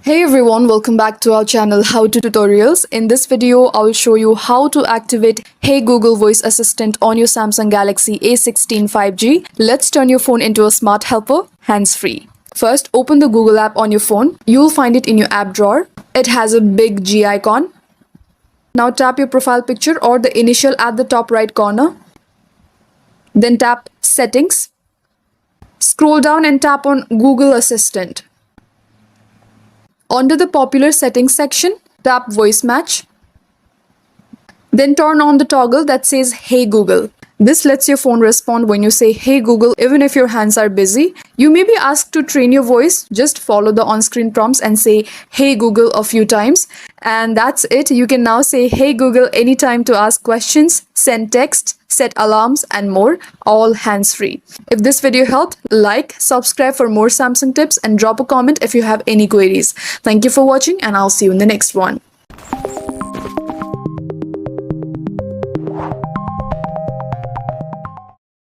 Hey everyone, welcome back to our channel How to Tutorials. In this video, I will show you how to activate Hey Google Voice Assistant on your Samsung Galaxy A16 5G. Let's turn your phone into a smart helper, hands-free. First, open the Google app on your phone. You'll find it in your app drawer. It has a big G icon. Now tap your profile picture or the initial at the top right corner. Then tap Settings. Scroll down and tap on Google Assistant. Under the popular settings section, tap Voice Match. Then turn on the toggle that says Hey Google. This lets your phone respond when you say Hey Google even if your hands are busy. You may be asked to train your voice. Just follow the on-screen prompts and say Hey Google a few times. And that's it. You can now say Hey Google anytime to ask questions, send text, set alarms and more, all hands-free. If this video helped, like, subscribe for more Samsung tips and drop a comment if you have any queries. Thank you for watching and I'll see you in the next one.